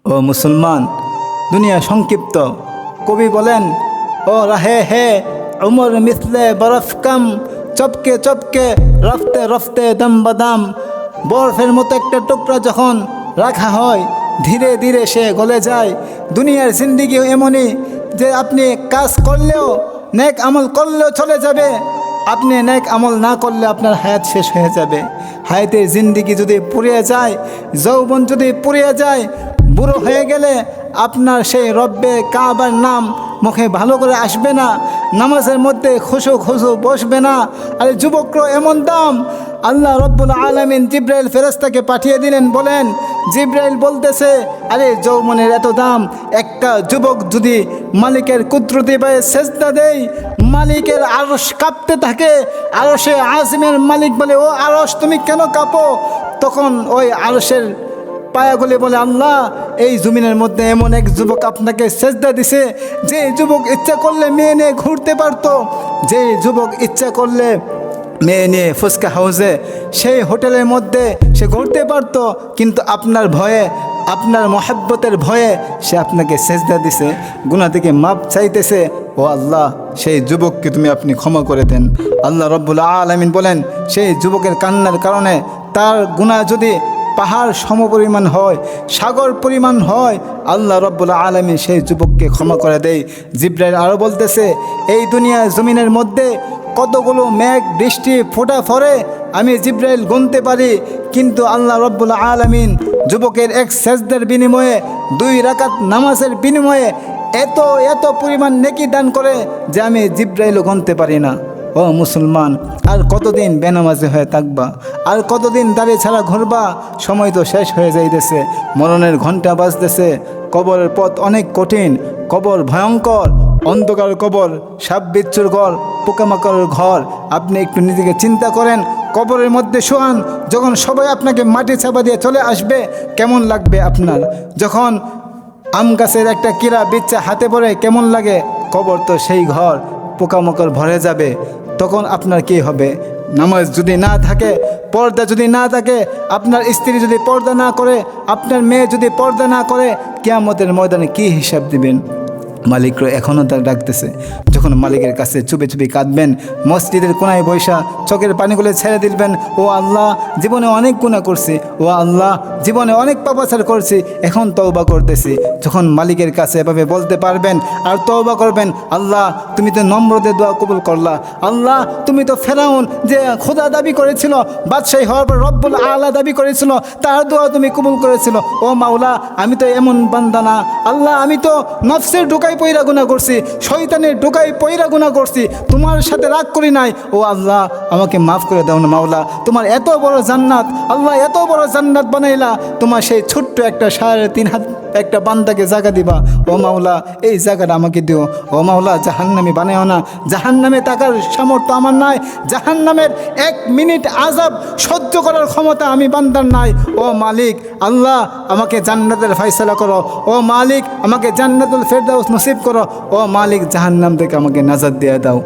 ও মুসলমান, দুনিয়া সংক্ষিপ্ত। কবি বলেন, ও রাহে হে উমর মিসলে বরফ কম, চপকে চপকে রফতে রফতে দম বাদাম। বরফের মতো একটা টুকরা যখন রাখা হয়, ধীরে ধীরে সে গলে যায়। দুনিয়ার জিন্দিগিও এমনই যে আপনি কাজ করলেও, নেক আমল করলেও চলে যাবে, আপনি নেক আমল না করলে আপনার হায়াত শেষ হয়ে যাবে। হায়াতের জিন্দিগি যদি পুড়িয়ে যায়, যৌবন যদি পুড়িয়ে যায়, বুড়ো হয়ে গেলে আপনার সেই রব্বে কাবার নাম মুখে ভালো করে আসবে না, নামাজের মধ্যে খুশু খুশু বসবে না। আরে যুবকরা এমন দাম, আল্লাহ রব্বুল আলামিন জিব্রাইল ফেরেশতাকে পাঠিয়ে দিলেন, বলেন জিব্রাইল বলতেছে, আরে যৌবনের এত দাম, একটা যুবক যদি মালিকের কুদরতি পায়ে সেজদা দেয়, মালিকের আরশ কাঁপতে থাকে। আরশে আজিমের মালিক বলে, ও আরশ তুমি কেন কাঁপো? তখন ওই আরশের পায়াগুলি বলে, আল্লাহ এই জমিনের মধ্যে এমন এক যুবক আপনাকে সেজদা দিছে, যে যুবক ইচ্ছা করলে মেয়ে নিয়ে ঘুরতে পারতো, যে যুবক ইচ্ছা করলে মেয়ে নিয়ে ফুচকা হাউসে সেই হোটেলের মধ্যে সে ঘুরতে পারতো, কিন্তু আপনার ভয়ে, আপনার মহাব্বতের ভয়ে সে আপনাকে সেজদা দিছে, গুনাহ থেকে মাপ চাইতেছে। ও আল্লাহ, সেই যুবককে তুমি আপনি ক্ষমা করে দেন। আল্লাহ রব্বুল আলামিন বলেন, সেই যুবকের কান্নার কারণে তার গুনাহ যদি পাহাড় সমপরিমাণ হয়, সাগর পরিমাণ হয়, আল্লাহ রব্বুল আলামিন সেই যুবককে ক্ষমা করে দেয়। জিব্রাইল আরও বলতেছে, এই দুনিয়ার জমিনের মধ্যে কতগুলো মেঘ বৃষ্টি ফোঁটা ফরে আমি জিব্রাইল গুনতে পারি, কিন্তু আল্লাহ রব্বুল আলামিন যুবকের এক সেজদার বিনিময়ে, 2 রাকাত নামাজের বিনিময়ে এত এত পরিমাণ নেকি দান করে যে আমি জিব্রাইলও গুনতে পারি না। ও মুসলমান, আর কতদিন বেনামাজি হয়ে থাকবা? আর কতদিন দাঁড়িয়ে ছাড়া ঘুরবা? সময় তো শেষ হয়ে যাইতেছে, মরণের ঘণ্টা বাজতেছে। কবরের পথ অনেক কঠিন, কবর ভয়ঙ্কর, অন্ধকার কবর, সাপ বিচ্ছুর ঘর, পোকামাকড়ের ঘর। আপনি একটু নিজেকে চিন্তা করেন, কবরের মধ্যে শোয়ান, যখন সবাই আপনাকে মাটি চাপা দিয়ে চলে আসবে, কেমন লাগবে আপনার? যখন আম গাছের একটা কিরা বিচ্ছা হাতে পড়ে কেমন লাগে? কবর তো সেই ঘর, পোকামাকড় ভরে যাবে, তখন আপনার কি হবে? নামাজ যদি না থাকে, পর্দা যদি না থাকে, আপনার স্ত্রী যদি পর্দা না করে, আপনার মেয়ে যদি পর্দা না করে, কিয়ামতের ময়দানে কি হিসাব দিবেন? মালিকরা এখনও তার ডাকতেছে। যখন মালিকের কাছে চুপে চুপে কাঁদবেন, মসজিদের কোনায় বৈশা চোখের পানিগুলো ছেড়ে দিবেন, ও আল্লাহ জীবনে অনেক গুনাহ করছি, ও আল্লাহ জীবনে অনেক পাপাচার করছি, এখন তওবা করতেছি। যখন মালিকের কাছে এভাবে বলতে পারবেন আর তওবা করবেন, আল্লাহ তুমি তো নম্রদের দোয়া কবুল করলা, আল্লাহ তুমি তো ফেরাউন যে খোদা দাবি করেছিল, বাদশাহী হওয়ার পর রব্বুল আলা দাবি করেছিল, তার দোয়া তুমি কবুল করেছিল। ও মাওলা, আমি তো এমন বান্দা না, আল্লাহ আমি তো নফসের ঢোকায় পয়রা গুনাহ করছি, শয়তানের ঢোকায় পয়রা গুনাহ করছি, তোমার সাথে রাগ করি নাই। ও আল্লাহ আমাকে মাফ করে দাও না মাওলা। তোমার এত বড় জান্নাত, আল্লাহ এত বড় জান্নাত বানাইলা, তোমার সেই ছোট্ট একটা 3.5 হাত একটা বান্দাকে জায়গা দিবা। ও মাওলা এই জায়গাটা আমাকে দিও। ও মাওলা জাহান্নামী বানাও না, জাহান্নামে থাকার সামর্থ্য আমার নাই, জাহান্নামের 1 মিনিট আযাব সহ্য করার ক্ষমতা আমি বান্দার নাই। ও মালিক আল্লাহ আমাকে জান্নাতের ফয়সালা করো, ও মালিক আমাকে জান্নাতুল ফেরদাউস নসিব করো, ও মালিক জাহান্নাম থেকে আমাকে নাজাত দিয়ে দাও।